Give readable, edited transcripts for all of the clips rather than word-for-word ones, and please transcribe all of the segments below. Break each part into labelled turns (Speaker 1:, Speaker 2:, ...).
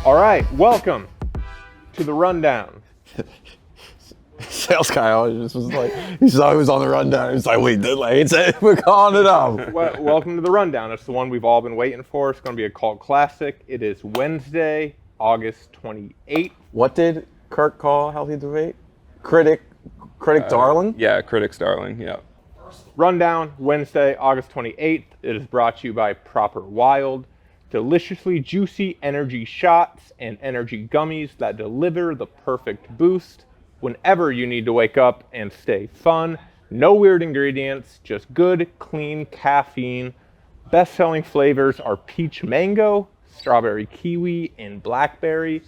Speaker 1: All right, welcome to the rundown.
Speaker 2: Sales guy always just was like, he's always on the rundown. He's like, we're calling it off.
Speaker 1: Welcome to the rundown. It's the one we've all been waiting for. It's going to be a cult classic. It is Wednesday, August 28th.
Speaker 2: What did Kirk call Healthy Debate? Critic darling?
Speaker 3: Yeah, Critic's darling, yeah.
Speaker 1: Rundown, Wednesday, August 28th. It is brought to you by Proper Wild. Deliciously juicy energy shots and energy gummies that deliver the perfect boost whenever you need to wake up and stay fun. No weird ingredients, just good, clean caffeine. Best-selling flavors are peach mango, strawberry kiwi, and blackberry.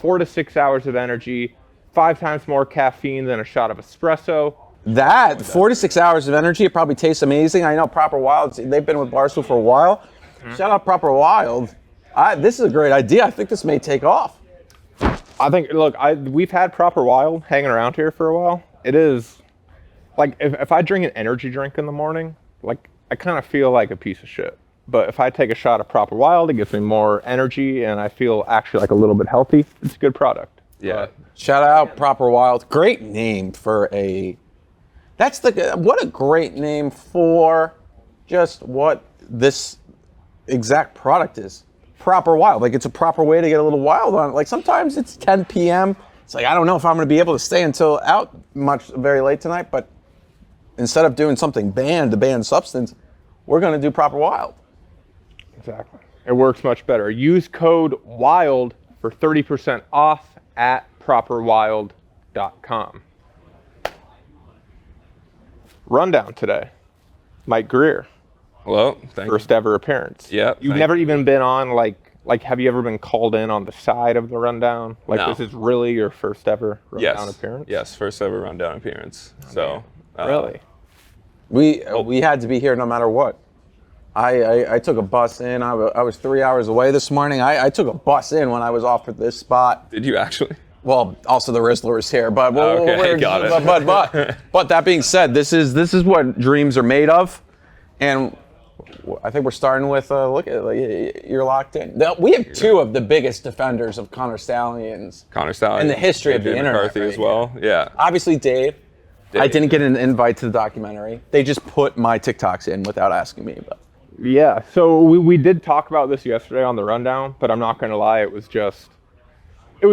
Speaker 1: 4 to 6 hours of energy, 5 times more caffeine than a shot of espresso.
Speaker 2: That, 4 to 6 hours of energy, it probably tastes amazing. I know Proper Wild, they've been with Barstool for a while. Shout out Proper Wild. This is a great idea. I think this may take off.
Speaker 1: I think, look, we've had Proper Wild hanging around here for a while. It is, like, if I drink an energy drink in the morning, like, I kind of feel like a piece of shit. But if I take a shot of Proper Wild, it gives me more energy, and I feel actually like a little bit healthy. It's a good product.
Speaker 3: Yeah.
Speaker 2: Shout out Proper Wild. Great name for what a great name for just what this exact product is. Proper Wild. Like, it's a proper way to get a little wild on it. Like, sometimes it's 10 p.m. It's like, I don't know if I'm going to be able to stay until very late tonight, but instead of doing something banned, the banned substance, we're going to do Proper Wild.
Speaker 1: Exactly. It works much better. Use code WILD for 30% off at properwild.com. Rundown today. Mike Greer.
Speaker 3: Hello, thank
Speaker 1: First ever appearance.
Speaker 3: Yeah.
Speaker 1: You've never even been on, like, have you ever been called in on the side of the rundown? Like,
Speaker 3: No.
Speaker 1: This is really your first ever rundown appearance?
Speaker 3: Yes, first ever rundown appearance. So.
Speaker 1: Really?
Speaker 2: We had to be here no matter what. I took a bus in. I was 3 hours away this morning. I took a bus in when I was offered this spot.
Speaker 3: Did you actually?
Speaker 2: Well, also the Rizzler is here, but
Speaker 3: Got it.
Speaker 2: But that being said, this is what dreams are made of, and I think we're starting with look at you're locked in. We have two of the biggest defenders of Connor Stalions in the history of the internet.
Speaker 3: McCarthy as well. Yeah.
Speaker 2: Obviously, Dave. I didn't get an invite to the documentary. They just put my TikToks in without asking me. But
Speaker 1: Yeah, so we did talk about this yesterday on the rundown, but I'm not going to lie, it was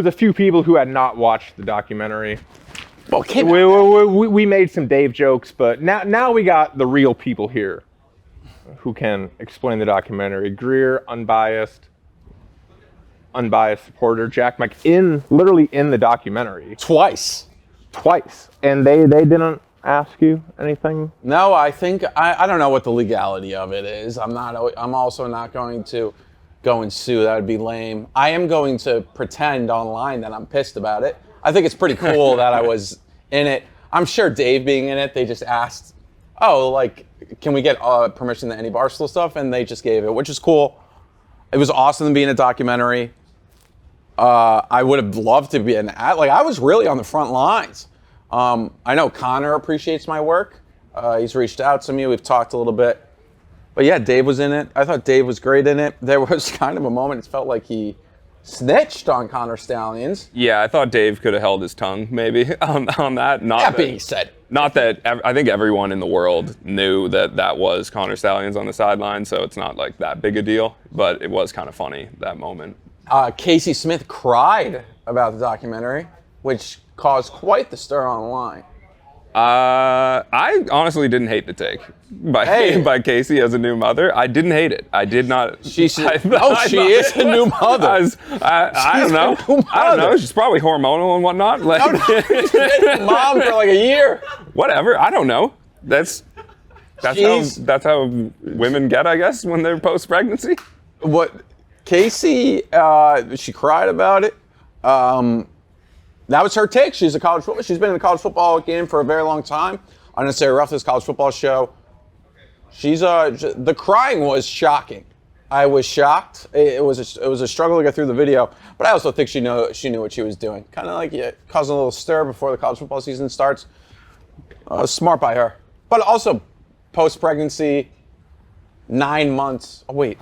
Speaker 1: a few people who had not watched the documentary.
Speaker 2: well,
Speaker 1: We made some Dave jokes, but now we got the real people here who can explain the documentary. Greer, unbiased supporter. Jack Mike, literally in the documentary.
Speaker 2: twice.
Speaker 1: And they didn't ask you anything?
Speaker 2: No, I think I don't know what the legality of it is. I'm also not going to go and sue. That would be lame. I am going to pretend online that I'm pissed about it. I think it's pretty cool that I was in it. I'm sure Dave being in it, they just asked, can we get permission to any Barstool stuff? And they just gave it, which is cool. It was awesome to be in a documentary. I would have loved to be I was really on the front lines. I know Connor appreciates my work. He's reached out to me. We've talked a little bit. But yeah, Dave was in it. I thought Dave was great in it. There was kind of a moment, it felt like he snitched on Connor Stalions.
Speaker 3: Yeah, I thought Dave could have held his tongue maybe on that.
Speaker 2: That being said.
Speaker 3: Not that I think everyone in the world knew that was Connor Stalions on the sideline, so it's not like that big a deal. But it was kind of funny, that moment.
Speaker 2: Casey Smith cried about the documentary, which caused quite the stir online.
Speaker 3: I honestly didn't hate the take by Casey as a new mother. I didn't hate it. I did not.
Speaker 2: She is a new mother.
Speaker 3: I don't know. I don't know. She's probably hormonal and whatnot.
Speaker 2: She's been mom for like a year.
Speaker 3: Whatever. I don't know. That's how women get, I guess, when they're post-pregnancy.
Speaker 2: What Casey? She cried about it. That was her take. She's been in the college football game for a very long time. On Necessary Roughness college football show. The crying was shocking. I was shocked. It was a struggle to get through the video, but I also think she knew what she was doing. Kind of like causing a little stir before the college football season starts. Smart by her. But also post-pregnancy, 9 months. Oh wait,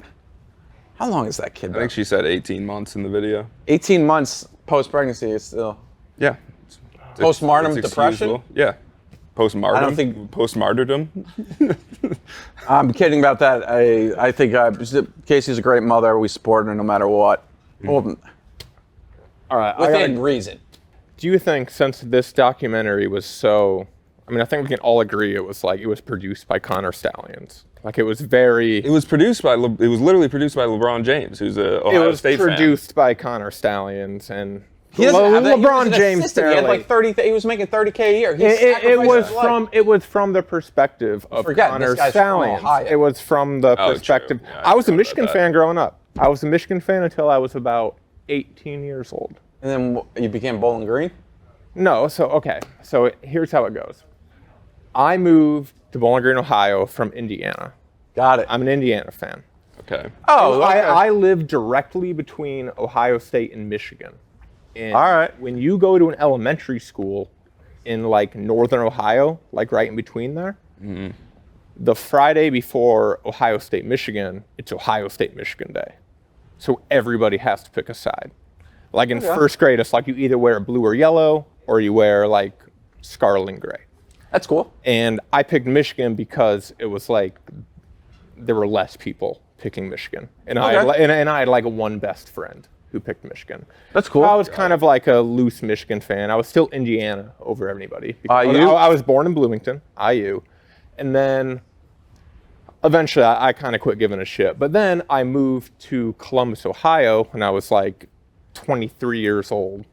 Speaker 2: How long is that kid?
Speaker 3: I think she said 18 months in the video.
Speaker 2: 18 months post-pregnancy is still...
Speaker 3: Yeah.
Speaker 2: Postpartum depression?
Speaker 3: Excusable. Yeah. Postmartyrdom.
Speaker 2: I don't think...
Speaker 3: Postmartyrdom.
Speaker 2: I'm kidding about that. I think Casey's a great mother. We support her no matter what. Well,
Speaker 1: All right.
Speaker 2: within reason.
Speaker 1: Do you think, since this documentary was so, I mean, I think we can all agree it was produced by Connor Stalions. Like, it was very...
Speaker 3: It was literally produced by LeBron James, who's a Ohio State fan.
Speaker 1: It was produced by Connor Stalions, and
Speaker 2: He doesn't have that.
Speaker 1: LeBron
Speaker 2: He was
Speaker 1: James
Speaker 2: assistant. He had like 30. He was making $30K a year.
Speaker 1: It was from the perspective of Connor Stalions. It was from the perspective.
Speaker 3: True. Yeah,
Speaker 1: I was a Michigan fan growing up. I was a Michigan fan until I was about 18 years old.
Speaker 2: And then you became Bowling Green?
Speaker 1: No, so here's how it goes. I moved to Bowling Green, Ohio from Indiana.
Speaker 2: Got it.
Speaker 1: I'm an Indiana fan.
Speaker 3: Okay.
Speaker 2: Oh, okay.
Speaker 1: I live directly between Ohio State and Michigan. And
Speaker 2: all right.
Speaker 1: when you go to an elementary school in like northern Ohio, like right in between there, the Friday before Ohio State, Michigan, it's Ohio State, Michigan Day. So everybody has to pick a side. Like in first grade, it's like you either wear blue or yellow or you wear like scarlet and gray.
Speaker 2: That's cool.
Speaker 1: And I picked Michigan because it was like there were less people picking Michigan. And I had like one best friend who picked Michigan.
Speaker 2: That's cool.
Speaker 1: So I was kind of like a loose Michigan fan. I was still Indiana over everybody.
Speaker 2: IU?
Speaker 1: I was born in Bloomington, IU. And then eventually I kind of quit giving a shit. But then I moved to Columbus, Ohio when I was like 23 years old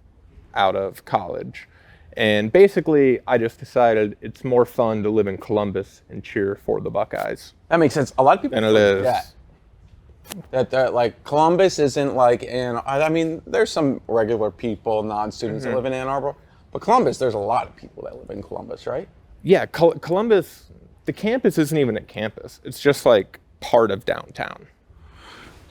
Speaker 1: out of college. And basically I just decided it's more fun to live in Columbus and cheer for the Buckeyes.
Speaker 2: That makes sense. A lot of people
Speaker 1: And it is.
Speaker 2: That like Columbus isn't like I mean, there's some regular people, non-students that live in Ann Arbor, but Columbus, there's a lot of people that live in Columbus, right?
Speaker 1: Yeah, Columbus, the campus isn't even a campus. It's just like part of downtown.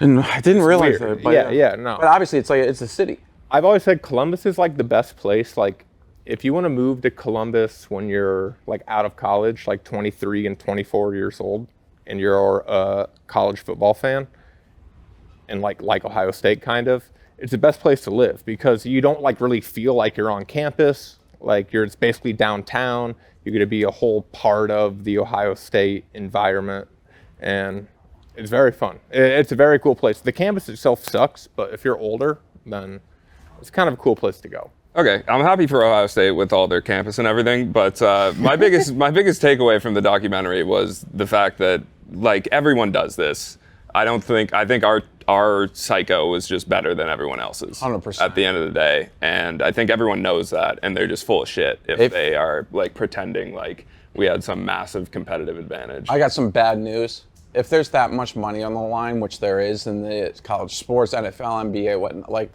Speaker 2: And I didn't realize
Speaker 1: weird.
Speaker 2: that. But
Speaker 1: No.
Speaker 2: But obviously, it's a city.
Speaker 1: I've always said Columbus is like the best place. Like, if you want to move to Columbus when you're like out of college, like 23 and 24 years old, and you're a college football fan, and like Ohio State kind of, it's the best place to live because you don't like really feel like you're on campus. Like it's basically downtown. You're going to be a whole part of the Ohio State environment, and it's very fun. It's a very cool place. The campus itself sucks, but if you're older, then it's kind of a cool place to go.
Speaker 3: Okay, I'm happy for Ohio State with all their campus and everything, but my biggest takeaway from the documentary was the fact that like everyone does this. I think our psycho was just better than everyone else's
Speaker 2: 100%.
Speaker 3: at the end of the day, and I think everyone knows that, and they're just full of shit if they are like pretending like we had some massive competitive advantage.
Speaker 2: I got some bad news. If there's that much money on the line, which there is in the college sports, NFL, NBA, whatnot, like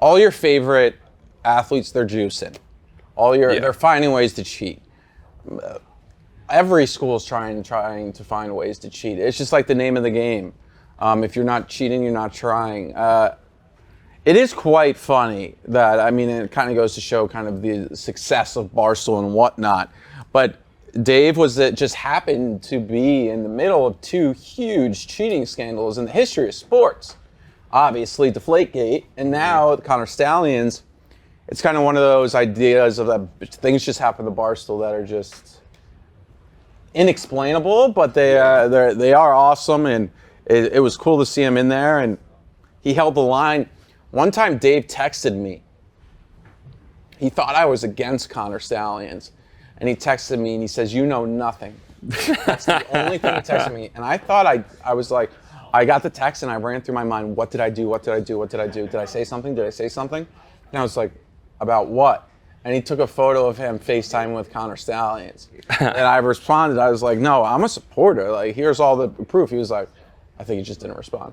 Speaker 2: all your favorite athletes, they're juicing. They're finding ways to cheat. Every school is trying to find ways to cheat. It's just like the name of the game. If you're not cheating, you're not trying. It is quite funny that, I mean, it kind of goes to show kind of the success of Barstool and whatnot. But Dave just happened to be in the middle of two huge cheating scandals in the history of sports. Obviously, Deflategate, and now Connor Stalions. It's kind of one of those ideas of that things just happen to Barstool that are just inexplainable, but they are awesome, and it was cool to see him in there, and he held the line. One time, Dave texted me. He thought I was against Connor Stalions, and he texted me, and he says, "You know nothing." That's the only thing he texted me, and I thought I was like, I got the text, and I ran through my mind, what did I do? What did I do? What did I do? Did I say something? Did I say something? And I was like, about what? And he took a photo of him FaceTiming with Connor Stalions. And I responded, I was like, no, I'm a supporter. Like, here's all the proof. He was like, I think he just didn't respond.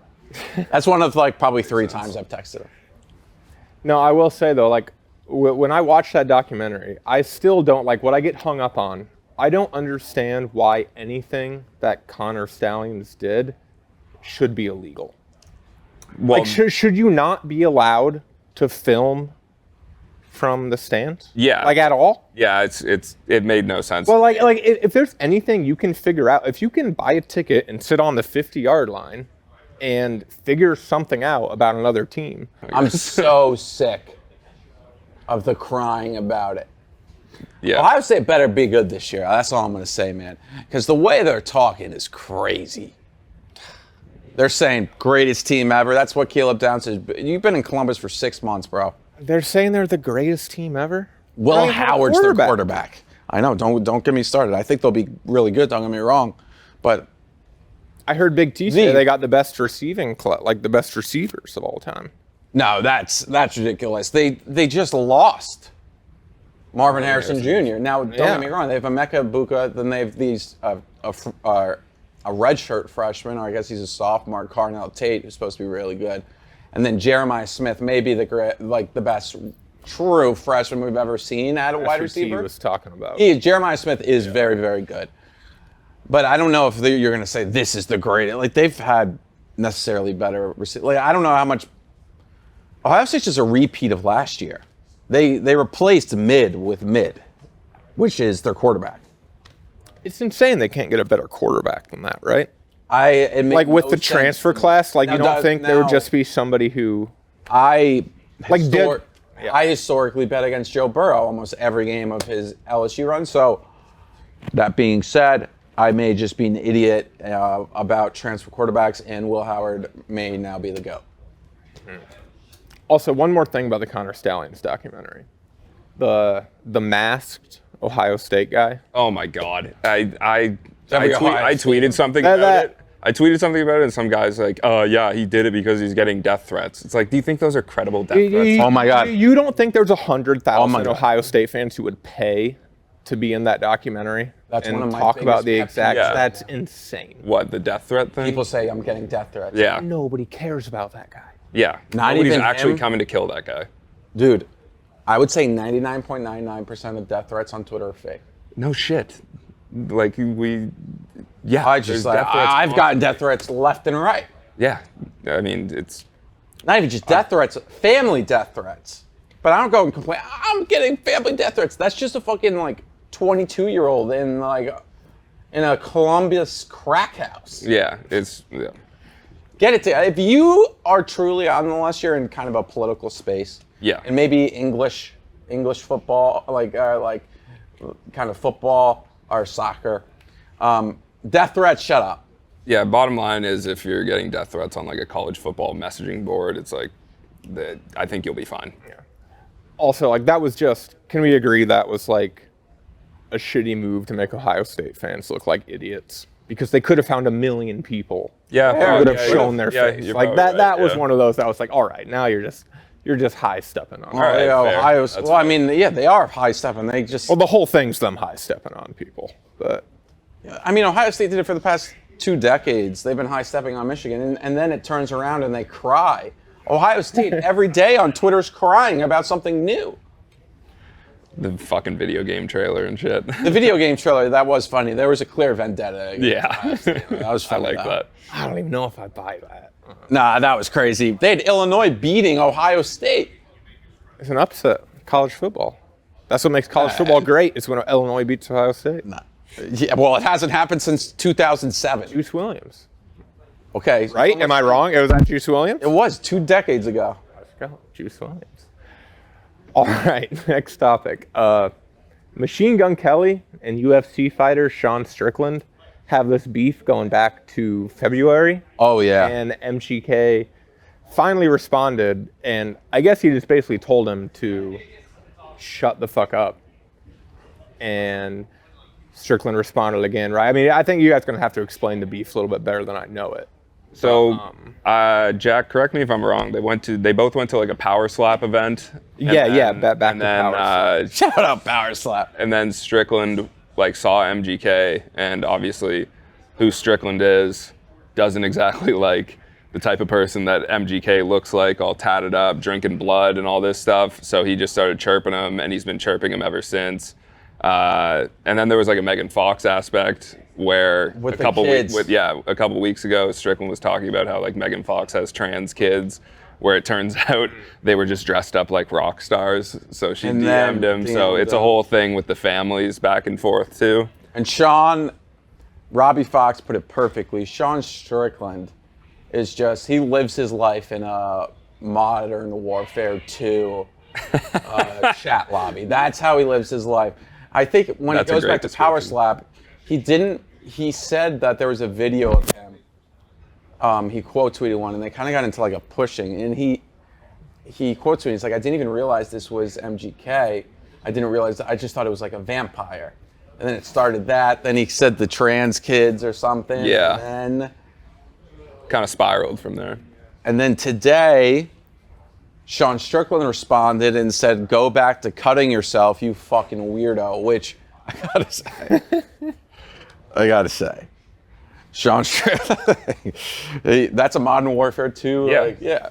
Speaker 2: That's one of like probably 3 times I've texted him.
Speaker 1: No, I will say though, like when I watched that documentary, I still don't like what I get hung up on. I don't understand why anything that Connor Stalions did should be illegal. Well, like, should you not be allowed to film from the stands?
Speaker 3: Yeah.
Speaker 1: Like at all?
Speaker 3: Yeah, it made no sense.
Speaker 1: Well, like if there's anything you can figure out, if you can buy a ticket and sit on the 50-yard line and figure something out about another team.
Speaker 2: I'm so sick of the crying about it.
Speaker 3: Yeah.
Speaker 2: Ohio State better be good this year. That's all I'm going to say, man. Because the way they're talking is crazy. They're saying greatest team ever. That's what Caleb Downs says. You've been in Columbus for 6 months, bro.
Speaker 1: They're saying they're the greatest team ever?
Speaker 2: Will Howard's their quarterback. I know. Don't get me started. I think they'll be really good. Don't get me wrong, but
Speaker 1: I heard Big T say they got the best receiving, like the best receivers of all time.
Speaker 2: No, that's ridiculous. They just lost Marvin Harrison Jr. Now, don't get me wrong. They have Emeka Egbuka. Then they have these a redshirt freshman, or I guess he's a sophomore, Carnell Tate, who's supposed to be really good. And then Jeremiah Smith may be the best true freshman we've ever seen at a wide receiver.
Speaker 1: He was talking about.
Speaker 2: Jeremiah Smith is very, very good. But I don't know if you're going to say this is the greatest. Like, they've had necessarily better receivers. Like, I don't know how much. Ohio State's just a repeat of last year. They replaced mid with mid, which is their quarterback.
Speaker 1: It's insane they can't get a better quarterback than that, right?
Speaker 2: Like
Speaker 1: with the transfer class, like, you don't think there would just be somebody who
Speaker 2: I historically bet against Joe Burrow almost every game of his LSU run. So that being said, I may just be an idiot about transfer quarterbacks, and Will Howard may now be the GOAT.
Speaker 1: Also, one more thing about the Connor Stalions documentary. The masked Ohio State guy.
Speaker 3: Oh my God! I tweeted something about it. I tweeted something about it, and some guy's like, "Oh yeah, he did it because he's getting death threats." It's like, do you think those are credible death threats?
Speaker 2: Oh my God!
Speaker 1: You don't think there's 100,000 Ohio State fans who would pay to be in that documentary
Speaker 2: That's one of my
Speaker 1: talk about the
Speaker 2: biggest
Speaker 1: exact?
Speaker 3: Yeah.
Speaker 1: That's insane.
Speaker 3: What, the death threat thing?
Speaker 2: People say I'm getting death threats.
Speaker 3: Yeah.
Speaker 1: Nobody cares about that guy.
Speaker 3: Yeah.
Speaker 2: Not
Speaker 3: Nobody's
Speaker 2: even
Speaker 3: actually
Speaker 2: him?
Speaker 3: coming to kill that guy.
Speaker 2: Dude, I would say 99.99% of death threats on Twitter are fake.
Speaker 3: No shit. Like yeah.
Speaker 2: I've gotten death threats left and right.
Speaker 3: Yeah. I mean, it's
Speaker 2: Not even just death threats, family death threats. But I don't go and complain, I'm getting family death threats. That's just a fucking 22-year-old in a Columbus crack house.
Speaker 3: yeah.
Speaker 2: Get it if you are truly, unless you're in kind of a political space.
Speaker 3: Yeah.
Speaker 2: And maybe English football, kind of football or soccer. Death threats, shut up.
Speaker 3: Yeah, bottom line is if you're getting death threats on a college football messaging board, it's I think you'll be fine.
Speaker 1: Yeah. Also, that was just, can we agree that was a shitty move to make Ohio State fans look like idiots? Because they could have found 1 million people
Speaker 3: Yeah,
Speaker 1: who would have
Speaker 3: yeah,
Speaker 1: shown their face.
Speaker 3: you're
Speaker 1: That
Speaker 3: probably right,
Speaker 1: was
Speaker 3: yeah.
Speaker 1: one of those that was all right, now you're just high stepping on.
Speaker 3: right, fair.
Speaker 2: Ohio.
Speaker 3: That's
Speaker 2: Well, I
Speaker 3: fair.
Speaker 2: mean, yeah, they are high stepping. They just.
Speaker 1: Well, the whole thing's them high stepping on people, but
Speaker 2: I mean, Ohio State did it for the past 2 decades. They've been high stepping on Michigan, and then it turns around and they cry. Ohio State every day on Twitter's crying about something new.
Speaker 3: The fucking video game trailer and shit.
Speaker 2: The video game trailer, that was funny. There was a clear vendetta.
Speaker 3: Yeah.
Speaker 2: That was
Speaker 3: I
Speaker 2: funny.
Speaker 3: like that.
Speaker 1: I don't even know if I buy that.
Speaker 2: Nah, that was crazy. They had Illinois beating Ohio State.
Speaker 1: It's an upset. College football. That's what makes college football great. Is when Illinois beats Ohio State.
Speaker 2: Nah. Yeah, well, it hasn't happened since 2007.
Speaker 1: Juice Williams.
Speaker 2: Okay.
Speaker 1: Right? Am I wrong? It was that Juice Williams?
Speaker 2: It was 2 decades ago.
Speaker 1: Let's go. Juice Williams. All right. Next topic. Machine Gun Kelly and UFC fighter Sean Strickland have this beef going back to February.
Speaker 2: Oh, yeah.
Speaker 1: And MGK finally responded, and I guess he just basically told him to shut the fuck up. And Strickland responded again, right? I mean, I think you guys are going to have to explain the beef a little bit better than I know it.
Speaker 3: So, Jack, correct me if I'm wrong. They both went to a power slap event.
Speaker 1: Back to power slap.
Speaker 2: Shout out Power Slap.
Speaker 3: And then Strickland saw MGK, and obviously, who Strickland is doesn't exactly like the type of person that MGK looks like, all tatted up, drinking blood and all this stuff. So he just started chirping him, and he's been chirping him ever since. And then there was a Megan Fox aspect where
Speaker 2: With
Speaker 3: a
Speaker 2: the
Speaker 3: couple
Speaker 2: kids.
Speaker 3: weeks ago, Strickland was talking about how Megan Fox has trans kids, where it turns out they were just dressed up like rock stars. So she
Speaker 2: And
Speaker 3: DM'd
Speaker 2: then
Speaker 3: him. So it's a
Speaker 2: DM'd
Speaker 3: whole thing with the families back and forth too.
Speaker 2: And Robbie Fox put it perfectly. Sean Strickland is just he lives his life in a Modern Warfare 2 chat lobby. That's how he lives his life. I think when it goes back to Power Slap, he said that there was a video of him. He quote tweeted one, and they kind of got into like a pushing, and he quote tweeted, he's like, I didn't even realize this was MGK. I didn't realize, I just thought it was like a vampire. And then it started that. Then he said the trans kids or something.
Speaker 3: Yeah.
Speaker 2: And then
Speaker 3: kind of spiraled from there.
Speaker 2: And then today, Sean Strickland responded and said, go back to cutting yourself, you fucking weirdo, which I gotta say, Sean Strickland, that's a Modern Warfare 2.
Speaker 3: Yeah.
Speaker 2: Like, yeah.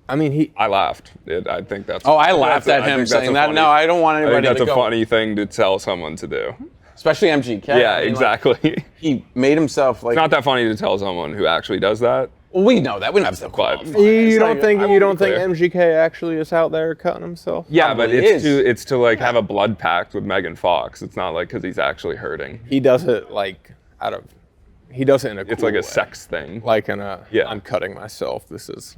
Speaker 1: I mean,
Speaker 3: I laughed. I think that's.
Speaker 2: Oh, I laughed at him saying that. No, I don't want anybody to go.
Speaker 3: I think that's a funny thing to tell someone to do.
Speaker 2: Especially MGK.
Speaker 3: Yeah, exactly.
Speaker 2: Like, he made himself like.
Speaker 3: It's not that funny to tell someone who actually does that.
Speaker 2: Well, we know that. We don't have to qualify.
Speaker 1: You don't think MGK actually is out there cutting himself?
Speaker 3: Yeah, but it's to like have a blood pact with Megan Fox. It's not like because he's actually hurting.
Speaker 1: He does it like he does it in a cool
Speaker 3: It's like a
Speaker 1: way.
Speaker 3: sex thing.
Speaker 1: Like in a, I'm cutting myself. This is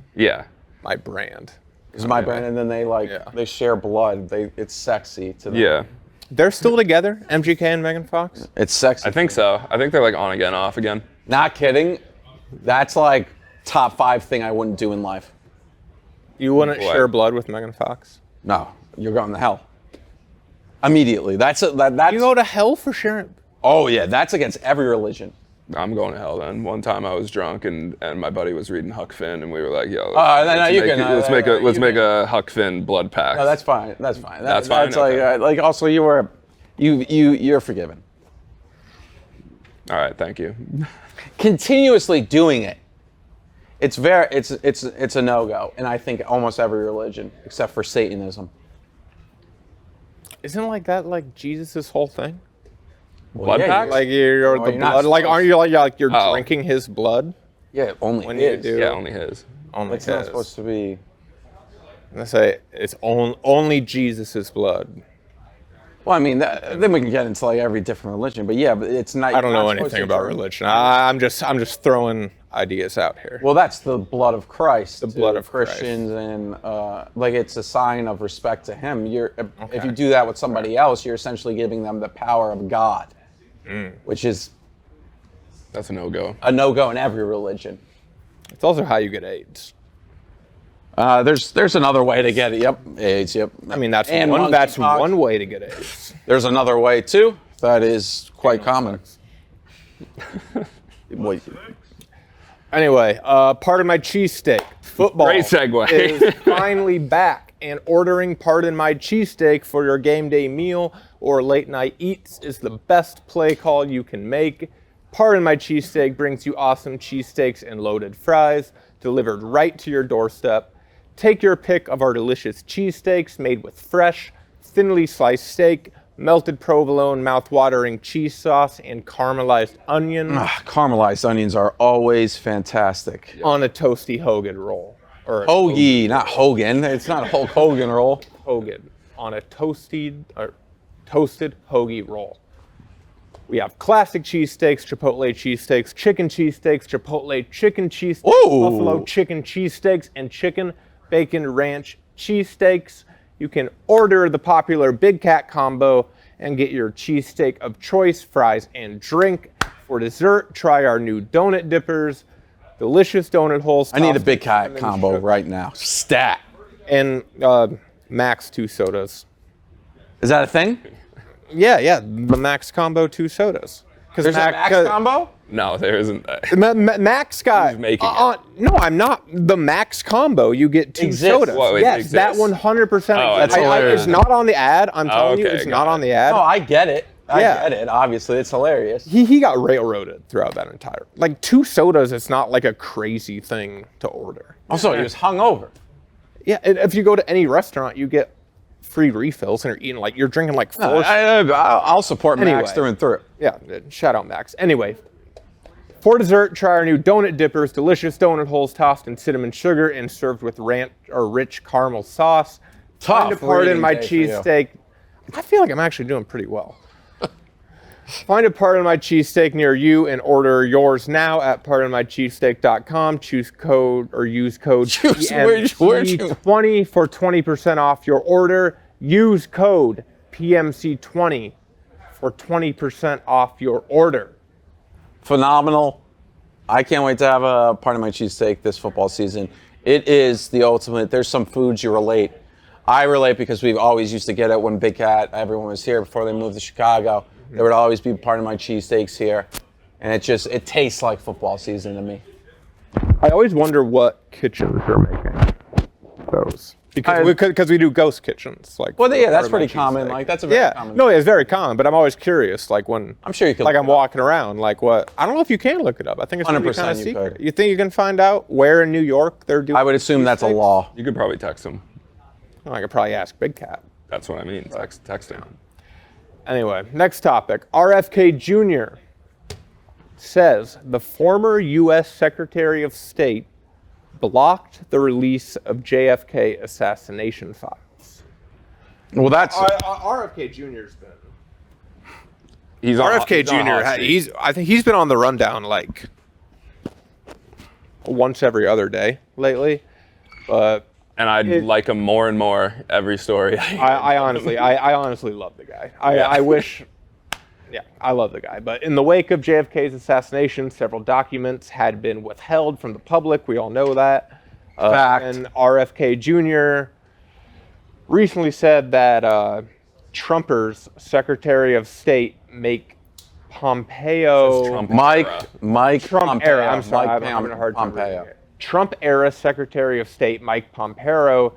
Speaker 1: my brand.
Speaker 2: It's my brand, and then they share blood. It's sexy to them.
Speaker 3: Yeah.
Speaker 1: They're still together, MGK and Megan Fox?
Speaker 2: It's sexy.
Speaker 3: I think so. I think they're like on again, off again.
Speaker 2: Not kidding. That's like top 5 thing I wouldn't do in life.
Speaker 1: You wouldn't share blood with Megan Fox?
Speaker 2: No, you're going to hell. Immediately. That's
Speaker 1: You go to hell for sharing?
Speaker 2: Oh yeah, that's against every religion.
Speaker 3: I'm going to hell then. One time I was drunk and my buddy was reading Huck Finn and we were like, yo, let's make a Huck Finn blood pact.
Speaker 2: No, that's fine. That's fine.
Speaker 3: That's fine.
Speaker 2: That's like also you're forgiven.
Speaker 3: All right, thank you.
Speaker 2: Continuously doing it. It's a no-go, and I think almost every religion except for Satanism.
Speaker 1: Isn't like that like Jesus' whole thing?
Speaker 3: Blood pact?
Speaker 1: Like you're the blood. Like aren't you like you're drinking his blood?
Speaker 2: Yeah, only
Speaker 1: when
Speaker 2: his.
Speaker 1: You do.
Speaker 3: Yeah, only his.
Speaker 1: Only
Speaker 2: it's not supposed to be.
Speaker 1: I say it's only Jesus' blood.
Speaker 2: Well, I mean, then we can get into like every different religion, but it's not.
Speaker 1: I don't know anything about religion. I'm just throwing ideas out here.
Speaker 2: Well, that's the blood of Christ.
Speaker 1: The blood of
Speaker 2: Christians, and like it's a sign of respect to Him. If you do that with somebody else, you're essentially giving them the power of God, which is
Speaker 3: that's a no-go.
Speaker 2: A no-go in every religion.
Speaker 1: It's also how you get AIDS.
Speaker 2: There's another way to get it. Yep, AIDS. Yep.
Speaker 1: I mean that's one way to get AIDS.
Speaker 2: There's another way too. That is quite common.
Speaker 1: Anyway, Pardon My Cheesesteak. Football
Speaker 3: Great segue.
Speaker 1: is finally back, and ordering Pardon My Cheesesteak for your game day meal or late night eats is the best play call you can make. Pardon My Cheesesteak brings you awesome cheesesteaks and loaded fries delivered right to your doorstep. Take your pick of our delicious cheesesteaks made with fresh, thinly sliced steak, melted provolone, mouth-watering cheese sauce, and caramelized onions.
Speaker 2: Caramelized onions are always fantastic.
Speaker 1: On a toasty Hogan roll. Or
Speaker 2: Hoagie, not Hogan. It's not a Hulk Hogan roll.
Speaker 1: Hogan. On a toasted hoagie roll. We have classic cheesesteaks, chipotle cheesesteaks, chicken cheesesteaks, chipotle chicken cheesesteaks, buffalo chicken cheesesteaks, and chicken bacon ranch cheesesteaks. You can order the popular Big Cat combo and get your cheesesteak of choice, fries, and drink. For dessert, try our new donut dippers, delicious donut holes.
Speaker 2: I need a Big Cat combo right now. Stat.
Speaker 1: And Max 2 sodas.
Speaker 2: Is that a thing?
Speaker 1: Yeah, the Max combo 2 sodas.
Speaker 2: There's a Max combo?
Speaker 3: No, there isn't.
Speaker 1: Max guy.
Speaker 3: He's making it.
Speaker 1: No, I'm not. The Max combo, you get 2 sodas.
Speaker 3: Well,
Speaker 1: yes, that 100%.
Speaker 2: That's hilarious.
Speaker 1: It's not on the ad. I'm telling you, it's not on the ad.
Speaker 2: No, I get it. I get it. Obviously, it's hilarious.
Speaker 1: He got railroaded throughout that entire. Like 2 sodas, it's not like a crazy thing to order.
Speaker 2: Also, he was hungover.
Speaker 1: Yeah, and if you go to any restaurant, you get free refills and you're drinking like 4.
Speaker 2: I'll support Max through and through.
Speaker 1: Yeah, shout out Max. Anyway, for dessert, try our new donut dippers, delicious donut holes tossed in cinnamon sugar and served with ranch or rich caramel sauce. Time to pardon my cheesesteak. I feel like I'm actually doing pretty well. Find a Pardon My Cheesesteak near you and order yours now at pardonmycheesesteak.com. Use code PMC20 for 20% off your order. Use code PMC20 for 20% off your order.
Speaker 2: Phenomenal. I can't wait to have a Pardon My Cheesesteak this football season. It is the ultimate. There's some foods you relate. I relate because we've always used to get it when Big Cat, everyone was here before they moved to Chicago. There would always be Pardon My Cheesesteaks here. And it tastes like football season to me.
Speaker 1: I always wonder what kitchens are making those. Because we do ghost kitchens.
Speaker 2: Well, yeah, that's pretty common. Like, that's a very common.
Speaker 1: No, it's very common, but I'm always curious, like when
Speaker 2: I'm sure you could.
Speaker 1: Like I'm walking around, like what? I don't know if you can look it up. I think it's
Speaker 2: 100%
Speaker 1: kind of
Speaker 2: you
Speaker 1: secret.
Speaker 2: could.
Speaker 1: You think you can find out where in New York they're doing?
Speaker 2: I would assume that's a
Speaker 1: cheesesteaks?
Speaker 2: law.
Speaker 3: You could probably text him.
Speaker 1: Oh, I could probably ask Big Cat.
Speaker 3: That's what I mean. Text him.
Speaker 1: Anyway, next topic. RFK Jr. says the former U.S. Secretary of State blocked the release of JFK assassination files.
Speaker 2: Well, that's
Speaker 1: RFK Jr.'s been.
Speaker 3: RFK
Speaker 1: Jr. I think he's been on the rundown like once every other day lately, but.
Speaker 3: And I like him more and more every story.
Speaker 1: I honestly love the guy. I wish. Yeah, I love the guy. But in the wake of JFK's assassination, several documents had been withheld from the public. We all know that.
Speaker 2: Fact.
Speaker 1: And RFK Jr. recently said that Trumpers, Secretary of State, Mike Pompeo.
Speaker 2: Mike
Speaker 1: Trump
Speaker 2: Pompeo.
Speaker 1: era. I'm sorry,
Speaker 2: Mike
Speaker 1: I'm having a hard time reading
Speaker 2: Pompeo.
Speaker 1: it. Trump era Secretary of State Mike Pompeo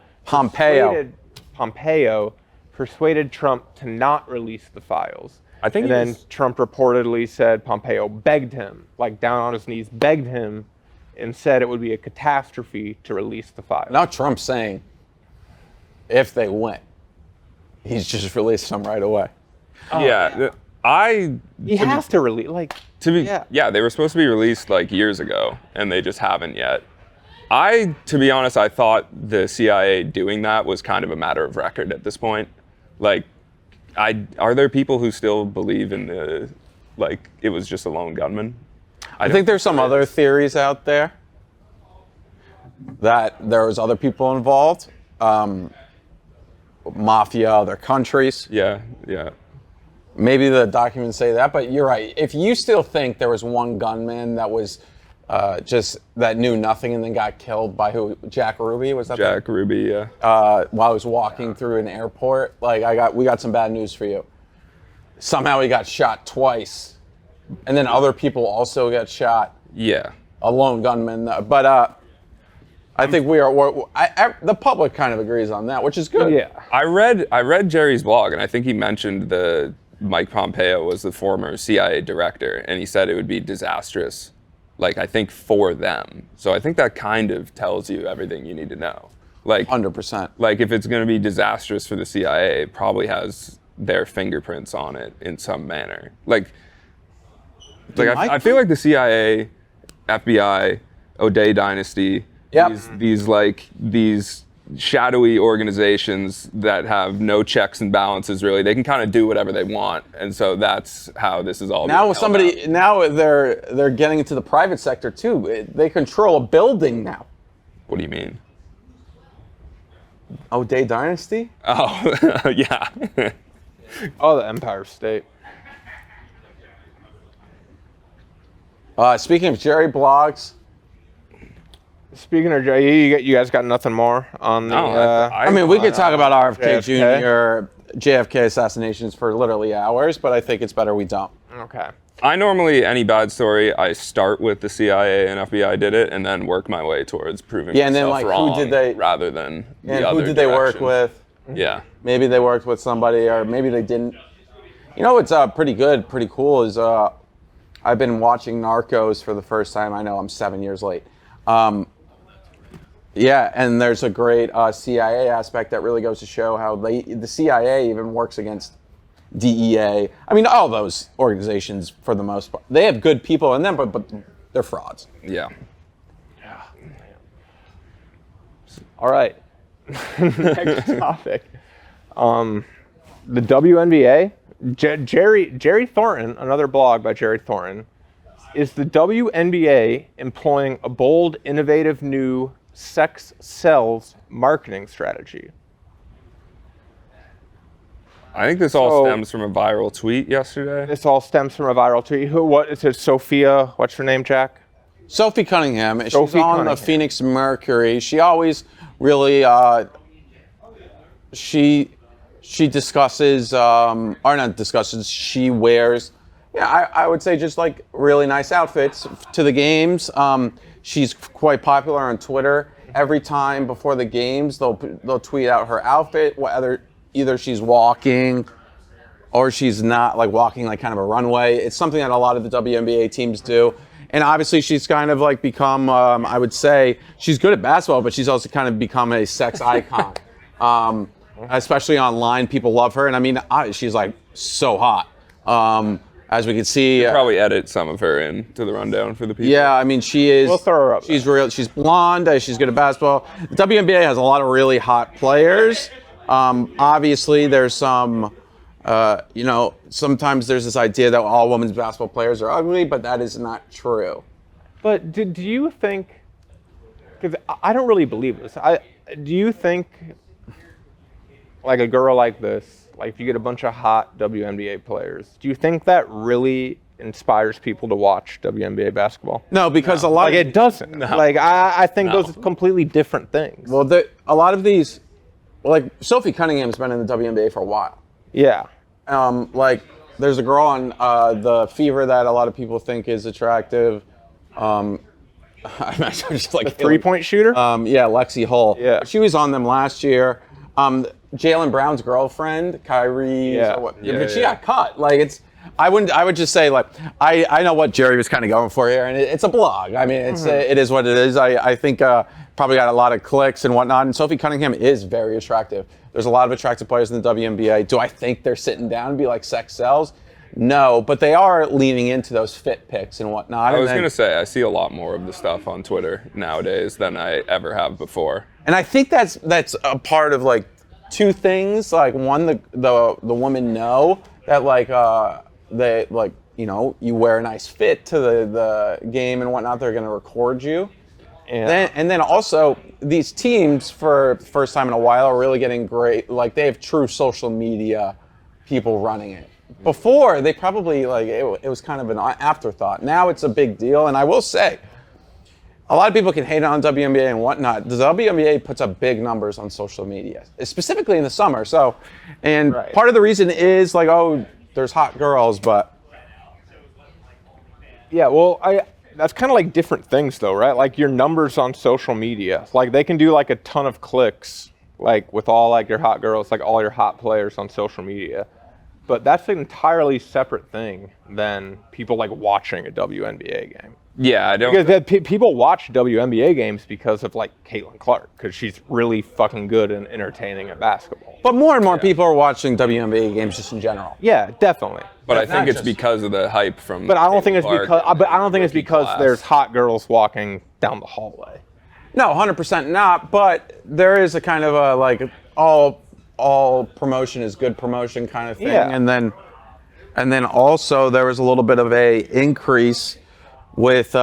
Speaker 1: persuaded Trump to not release the files.
Speaker 3: I think
Speaker 1: and then Trump reportedly said Pompeo begged him, like down on his knees, begged him, and said it would be a catastrophe to release the files.
Speaker 2: Now Trump's saying, if they win, he's just released them right away.
Speaker 3: Yeah,
Speaker 1: he has to release, like.
Speaker 3: Yeah, they were supposed to be released like years ago, and they just haven't yet. To be honest, I thought the CIA doing that was kind of a matter of record at this point. Like, are there people who still believe in it was just a lone gunman?
Speaker 2: I think there's some other theories out there that there was other people involved, mafia, other countries.
Speaker 3: Yeah.
Speaker 2: Maybe the documents say that, but you're right. If you still think there was one gunman that was just that knew nothing and then got killed by who? Jack Ruby, was that?
Speaker 3: Jack Ruby, yeah.
Speaker 2: While I was walking through an airport, like we got some bad news for you. Somehow he got shot twice, and then other people also got shot.
Speaker 3: Yeah.
Speaker 2: A lone gunman, but I think the public kind of agrees on that, which is good.
Speaker 1: Yeah.
Speaker 3: I read Jerry's blog, and I think he mentioned Mike Pompeo was the former CIA director, and he said it would be disastrous, like I think for them. So I think that kind of tells you everything you need to know. Like
Speaker 2: 100%.
Speaker 3: Like if it's going to be disastrous for the CIA, it probably has their fingerprints on it in some manner. I feel like the CIA, FBI, O'Day dynasty,
Speaker 2: Yep.
Speaker 3: these shadowy organizations that have no checks and balances really, they can kind of do whatever they want, and so that's how this is all
Speaker 2: Now they're getting into the private sector too. They control a building now.
Speaker 3: What do you mean?
Speaker 2: O'Day dynasty?
Speaker 3: Oh, yeah.
Speaker 1: Oh, the Empire State.
Speaker 2: Speaking of Jerry blogs.
Speaker 1: Speaking of Jay, you guys got nothing more on the.
Speaker 2: I mean, we could talk about RFK
Speaker 1: JFK.
Speaker 2: Jr., JFK assassinations for literally hours, but I think it's better we don't.
Speaker 1: Okay.
Speaker 3: I normally, any bad story, I start with the CIA and FBI did it, and then work my way towards proving
Speaker 2: Yeah, and then
Speaker 3: myself
Speaker 2: like
Speaker 3: wrong,
Speaker 2: who did they
Speaker 3: rather than the
Speaker 2: and
Speaker 3: other
Speaker 2: who did they work
Speaker 3: direction.
Speaker 2: with?
Speaker 3: Yeah.
Speaker 2: Maybe they worked with somebody, or maybe they didn't. You know what's pretty good, pretty cool is I've been watching Narcos for the first time. I know I'm 7 years late. Yeah, and there's a great CIA aspect that really goes to show how the CIA even works against DEA. I mean, all those organizations, for the most part, they have good people in them, but they're frauds.
Speaker 3: Yeah.
Speaker 1: All right. Next topic. the WNBA, Jerry Thornton, another blog by Jerry Thornton, is the WNBA employing a bold, innovative new sex sells marketing strategy?
Speaker 3: I think this all stems from a viral tweet yesterday.
Speaker 1: This all stems from a viral tweet. What is it? Sophia, what's her name, Jack?
Speaker 2: Sophie Cunningham. She's
Speaker 1: Sophie
Speaker 2: on
Speaker 1: Cunningham.
Speaker 2: the Phoenix Mercury. She always really she discusses or not discusses. She wears, I would say just like really nice outfits to the games. She's quite popular on Twitter. Every time before the games, they'll tweet out her outfit, whether either she's walking or she's not, like walking like kind of a runway. It's something that a lot of the WNBA teams do. And obviously she's kind of like become, I would say, she's good at basketball, but she's also kind of become a sex icon. Especially online, people love her. And I mean, she's like so hot. As we can see.
Speaker 3: Probably edit some of her into the rundown for the people.
Speaker 2: Yeah, I mean, she is.
Speaker 1: We'll throw her up.
Speaker 2: She's real. She's blonde. She's good at basketball. The WNBA has a lot of really hot players. Obviously, there's some, sometimes there's this idea that all women's basketball players are ugly, but that is not true.
Speaker 1: But do you think, because I don't really believe this, do you think like a girl like this, like if you get a bunch of hot WNBA players, do you think that really inspires people to watch WNBA basketball?
Speaker 2: No, because a lot
Speaker 1: like
Speaker 2: of
Speaker 1: it doesn't. No. Like I think those are completely different things.
Speaker 2: Well, a lot of these, like Sophie Cunningham's been in the WNBA for a while.
Speaker 1: Yeah.
Speaker 2: Like there's a girl on the Fever that a lot of people think is attractive. I'm actually just like
Speaker 1: the 3-point shooter.
Speaker 2: Yeah, Lexi Hull.
Speaker 1: Yeah.
Speaker 2: She was on them last year. Jaylen Brown's girlfriend, Kyrie.
Speaker 1: Yeah.
Speaker 2: But she got cut. Like I would just say like I know what Jerry was kind of going for here, and it's a blog. I mean, it is what it is. I think probably got a lot of clicks and whatnot. And Sophie Cunningham is very attractive. There's a lot of attractive players in the WNBA. Do I think they're sitting down and be like sex sells? No, but they are leaning into those fit pics and whatnot.
Speaker 3: I was going to say, I see a lot more of the stuff on Twitter nowadays than I ever have before.
Speaker 2: And I think that's a part of like two things. Like one, the women know that like they like, you wear a nice fit to the game and whatnot, they're going to record you. And then also these teams for the first time in a while are really getting great. Like they have true social media people running it. Before, they probably, like, it was kind of an afterthought. Now it's a big deal, and I will say, a lot of people can hate on WNBA and whatnot. The WNBA puts up big numbers on social media, specifically in the summer. So, and part of the reason is, like, there's hot girls, but...
Speaker 1: Yeah, well, that's kind of like different things, though, right? Like, your numbers on social media. Like, they can do, like, a ton of clicks, like, with all, like, your hot girls, like, all your hot players on social media. But that's an entirely separate thing than people like watching a WNBA game.
Speaker 3: Yeah, I don't.
Speaker 1: Because people watch WNBA games because of like Caitlin Clark, because she's really fucking good and entertaining at basketball.
Speaker 2: But more and more people are watching WNBA games just in general.
Speaker 1: Yeah, definitely.
Speaker 3: But I think it's because of the hype from.
Speaker 1: But I don't think it's
Speaker 3: Clark
Speaker 1: because. But I don't think it's because
Speaker 3: class.
Speaker 1: there's hot girls walking down the hallway.
Speaker 2: No, 100% not. But there is a kind of a like all promotion is good promotion kind of thing.
Speaker 1: Yeah.
Speaker 2: And then also there was a little bit of a increase with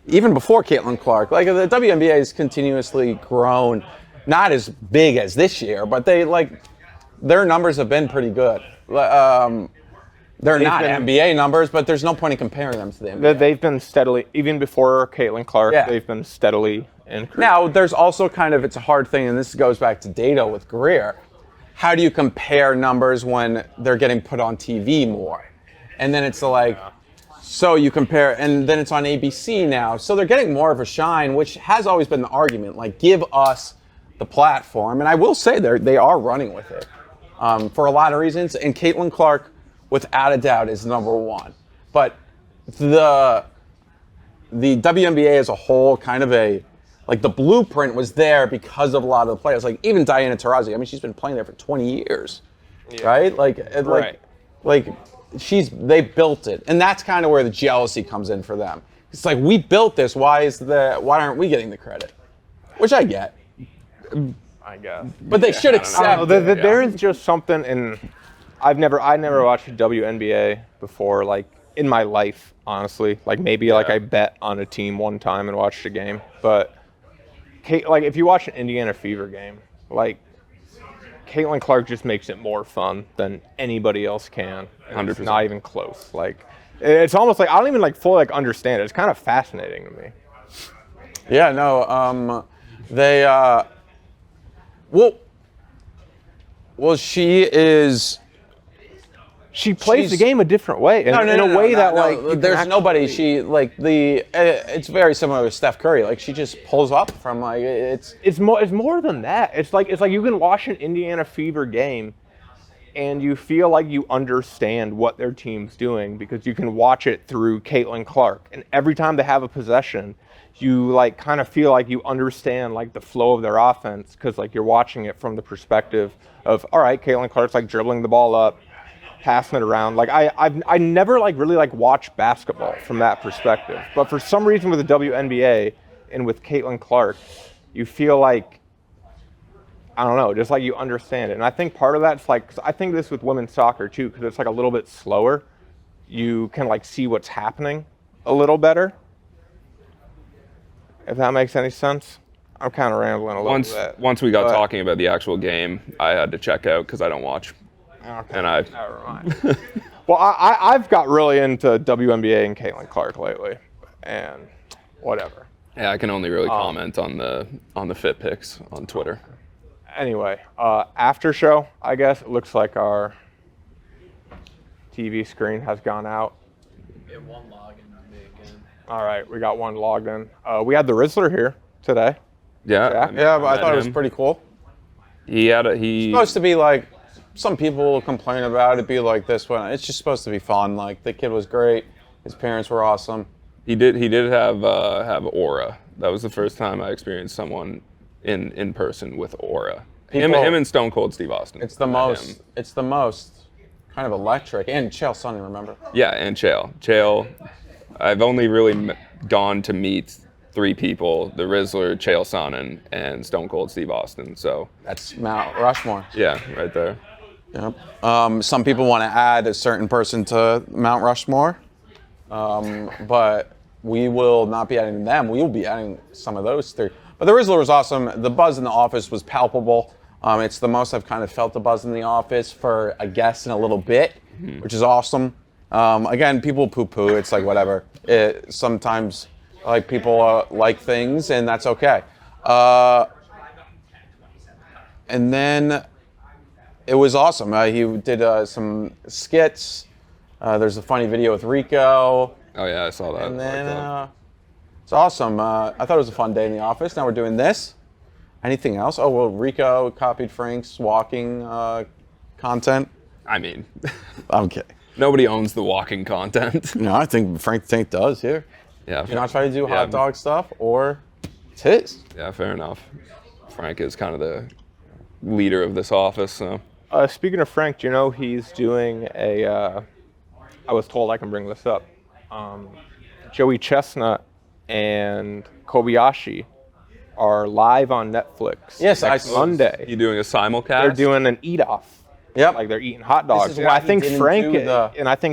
Speaker 2: even before Caitlin Clark. Like the WNBA has continuously grown, not as big as this year, but their numbers have been pretty good. They're not NBA numbers, but there's no point in comparing them to the NBA.
Speaker 1: They've been steadily, even before Caitlin Clark, they've been steadily increasing.
Speaker 2: Now, there's also it's a hard thing, and this goes back to data with Greer. How do you compare numbers when they're getting put on TV more? And then it's like, so you compare, and then it's on ABC now. So they're getting more of a shine, which has always been the argument. Like, give us the platform. And I will say they are running with it for a lot of reasons. And Caitlin Clark, without a doubt, is number one. But the WNBA as a whole, kind of the blueprint was there because of a lot of the players. Like even Diana Taurasi, I mean, she's been playing there for 20 years, right? They built it, and that's kind of where the jealousy comes in for them. It's like, we built this. Why aren't we getting the credit? Which I get.
Speaker 1: I guess.
Speaker 2: But they should accept.
Speaker 1: There is just something in. I never watched WNBA before, like in my life, honestly. Like maybe like I bet on a team one time and watched a game, but like if you watch an Indiana Fever game, like Caitlin Clark just makes it more fun than anybody else can.
Speaker 3: 100%.
Speaker 1: It's not even close. Like it's almost like I don't even like fully like understand it. It's kind of fascinating to me.
Speaker 2: Yeah, no, they, well, she
Speaker 1: plays the game a different way, in a way that
Speaker 2: there's nobody. She like it's very similar to Steph Curry. Like she just pulls up from like
Speaker 1: it's more than that. It's like you can watch an Indiana Fever game, and you feel like you understand what their team's doing because you can watch it through Caitlin Clark, and every time they have a possession, you like kind of feel like you understand like the flow of their offense because like you're watching it from the perspective of all right, Caitlin Clark's like dribbling the ball up, passing it around. Like I never like really like watched basketball from that perspective, but for some reason with the WNBA and with Caitlin Clark, you feel like I don't know, just like you understand it. And I think part of that's like 'cause I think this with women's soccer too because it's like a little bit slower. You can like see what's happening a little better. If that makes any sense. I'm kind of rambling a little bit.
Speaker 3: Once we got talking about the actual game, I had to check out because I don't watch.
Speaker 1: Okay.
Speaker 3: And I
Speaker 1: never mind. Well, I've got really into WNBA and Caitlin Clark lately, and whatever.
Speaker 3: Yeah, I can only really comment on the fit pics on Twitter.
Speaker 1: Anyway, Aftershow, I guess. It looks like our TV screen has gone out.
Speaker 4: Get one login to me again.
Speaker 1: All right, we got one logged in. We had the Rizzler here today.
Speaker 3: Yeah.
Speaker 2: yeah, but I thought it was pretty cool.
Speaker 3: He
Speaker 2: Supposed to be like some people will complain about it, be like this one. It's just supposed to be fun. Like the kid was great. His parents were awesome.
Speaker 3: He did have aura. That was the first time I experienced someone in person with aura. Him and Stone Cold Steve Austin.
Speaker 2: It's the most kind of electric. And Chael Sonnen, remember?
Speaker 3: Yeah, and Chael. I've only really gone to meet 3 people: the Rizzler, Chael Sonnen, and Stone Cold Steve Austin. So
Speaker 2: That's Mount Rushmore.
Speaker 3: yeah, right there.
Speaker 2: Yep. Some people want to add a certain person to Mount Rushmore, but we will not be adding them. We will be adding some of those 3. But the Rizzler was awesome. The buzz in the office was palpable. It's the most I've kind of felt the buzz in the office for a guest in a little bit, which is awesome. Again, people poo-poo. It's like whatever. Sometimes like people like things, and that's okay. And then it was awesome. He did some skits. There's a funny video with Rico.
Speaker 3: Oh yeah, I saw that.
Speaker 2: And then it's awesome. I thought it was a fun day in the office. Now we're doing this. Anything else? Oh, well, Rico copied Frank's walking content.
Speaker 3: I mean,
Speaker 2: I'm kidding.
Speaker 3: nobody owns the walking content.
Speaker 2: No, I think Frank the Tank does here.
Speaker 3: Yeah.
Speaker 2: You're not trying to do hot dog stuff, or it's his.
Speaker 3: Yeah, fair enough. Frank is kind of the leader of this office, so.
Speaker 1: Speaking of Frank, do you know he's doing a, I was told I can bring this up, Joey Chestnut and Kobayashi are live on Netflix next Monday.
Speaker 3: You doing a simulcast?
Speaker 1: They're doing an eat-off.
Speaker 2: Yep.
Speaker 1: Like they're eating hot dogs. And I think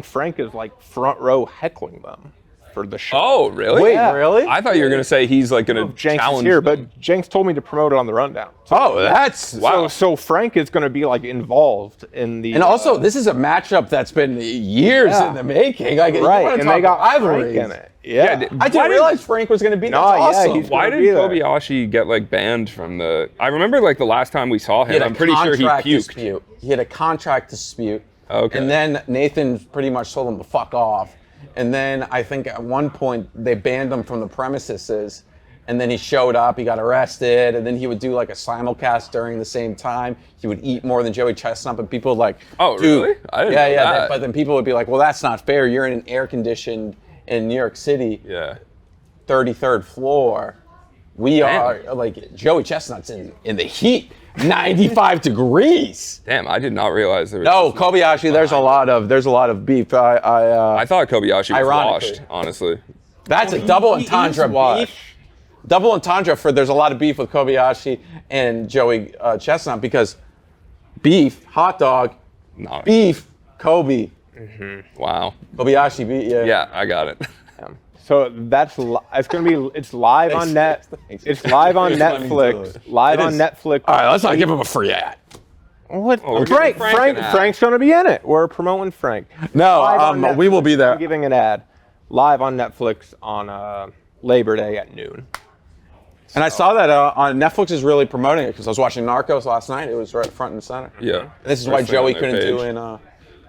Speaker 1: Frank is like front row heckling them for the show.
Speaker 3: Oh, really?
Speaker 2: Wait,
Speaker 1: Yeah.
Speaker 2: really?
Speaker 3: I thought you were going to say he's like going to
Speaker 1: Jenks
Speaker 3: challenge
Speaker 1: is here,
Speaker 3: them.
Speaker 1: but Jenks told me to promote it on the rundown.
Speaker 2: Oh, that's
Speaker 3: Wow.
Speaker 1: So Frank is going to be like involved in the.
Speaker 2: And also, this is a matchup that's been years
Speaker 1: Yeah.
Speaker 2: in the making. Like, you
Speaker 1: right,
Speaker 2: wanna
Speaker 1: and
Speaker 2: talk
Speaker 1: they got
Speaker 2: rivalries.
Speaker 1: Frank in it. Yeah.
Speaker 2: I didn't realize Frank was going to be.
Speaker 1: No,
Speaker 2: That's
Speaker 1: yeah,
Speaker 2: awesome.
Speaker 1: he's-
Speaker 3: Why
Speaker 1: gonna
Speaker 3: did
Speaker 1: be there.
Speaker 3: Kobayashi get like banned from the? I remember like the last time we saw
Speaker 2: He had
Speaker 3: him.
Speaker 2: a
Speaker 3: I'm pretty sure he
Speaker 2: contract
Speaker 3: puked.
Speaker 2: dispute. He had a contract dispute.
Speaker 3: Okay.
Speaker 2: And then Nathan pretty much told him to fuck off. And then I think at one point they banned him from the premises. And then he showed up, he got arrested, and then he would do like a simulcast during the same time. He would eat more than Joey Chestnut, but people would like,
Speaker 3: Oh,
Speaker 2: dude.
Speaker 3: really? I didn't
Speaker 2: yeah,
Speaker 3: know
Speaker 2: yeah.
Speaker 3: that.
Speaker 2: But then people would be like, well, that's not fair. You're in an air-conditioned in New York City,
Speaker 3: Yeah.
Speaker 2: 33rd floor. We are like Joey Chestnut's in the heat, 95 degrees.
Speaker 3: Damn, I did not realize there was.
Speaker 2: No, Kobayashi. There's a lot of beef.
Speaker 3: I thought Kobayashi was
Speaker 2: Ironically.
Speaker 3: washed. Honestly.
Speaker 2: That's a double entendre beef. double entendre for there's a lot of beef with Kobayashi and Joey Chestnut because beef, hot dog,
Speaker 3: No.
Speaker 2: beef, Kobe.
Speaker 3: Wow.
Speaker 2: Kobayashi beef, yeah.
Speaker 3: Yeah, I got it.
Speaker 1: So it's gonna be it's live on
Speaker 2: Thanks.
Speaker 1: It's live on
Speaker 2: Just let me do
Speaker 1: Netflix.
Speaker 2: it.
Speaker 1: Live
Speaker 2: It
Speaker 1: on
Speaker 2: is.
Speaker 1: Netflix.
Speaker 2: All right, let's not give him a free ad.
Speaker 1: What?
Speaker 3: we're giving Frank an ad.
Speaker 1: Frank's gonna be in it. We're promoting Frank.
Speaker 2: No,
Speaker 1: Live on Netflix.
Speaker 2: we will be there.
Speaker 1: We're giving an ad live on Netflix on Labor Day at noon.
Speaker 2: And I saw that on Netflix is really promoting it because I was watching Narcos last night. It was right front and center.
Speaker 3: Yeah.
Speaker 2: And this is why
Speaker 3: First thing on
Speaker 2: Joey
Speaker 3: their
Speaker 2: couldn't do
Speaker 3: page.
Speaker 2: in.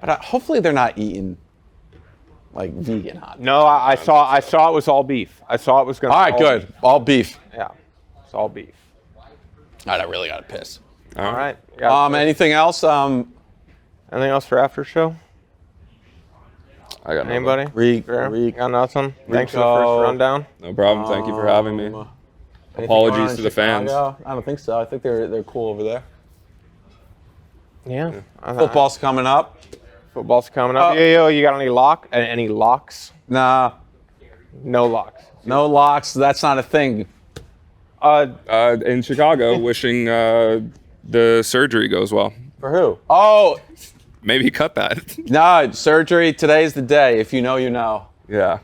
Speaker 2: But hopefully they're not eating like vegan hot dogs.
Speaker 1: No, I saw it was all beef. I saw it was gonna.
Speaker 2: All right,
Speaker 1: be
Speaker 2: good.
Speaker 1: beef.
Speaker 2: All beef.
Speaker 1: Yeah, it's all beef.
Speaker 2: All right, I really got to piss.
Speaker 1: All right. Yeah.
Speaker 2: Anything else?
Speaker 1: Anything else for after show?
Speaker 3: I got nothing.
Speaker 1: Anybody?
Speaker 2: Reek.
Speaker 1: Got nothing. Thanks for the
Speaker 2: Rico.
Speaker 1: first rundown.
Speaker 3: No problem. Thank you for having me.
Speaker 2: Anything
Speaker 3: Apologies
Speaker 2: going on in
Speaker 3: to the fans.
Speaker 2: Chicago? I don't think so. I think they're cool over there.
Speaker 1: Yeah.
Speaker 2: Football's coming up.
Speaker 1: Football's coming up.
Speaker 2: Oh.
Speaker 1: Yeah, you got any locks?
Speaker 2: Nah,
Speaker 1: No locks.
Speaker 2: no locks. That's not a thing.
Speaker 3: In Chicago, wishing the surgery goes well.
Speaker 2: For who? Oh,
Speaker 3: Maybe cut that.
Speaker 2: no, surgery. Today's the day. If you know, you know.
Speaker 3: Yeah.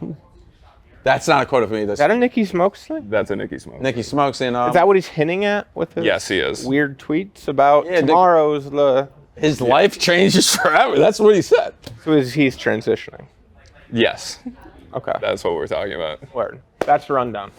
Speaker 2: That's not a quote of me.
Speaker 1: Is that a Nicky Smokes thing?
Speaker 3: That's a Nicky Smoke.
Speaker 2: Nicky Smokes in.
Speaker 1: Is that what he's hinting at with his
Speaker 3: Yes, he is.
Speaker 1: weird tweets about
Speaker 2: Yeah, Nick-
Speaker 1: tomorrow's the?
Speaker 2: his life changes forever. That's what he said.
Speaker 1: So he's transitioning.
Speaker 3: Yes.
Speaker 1: Okay.
Speaker 3: That's what we're talking about.
Speaker 1: Word. That's the rundown.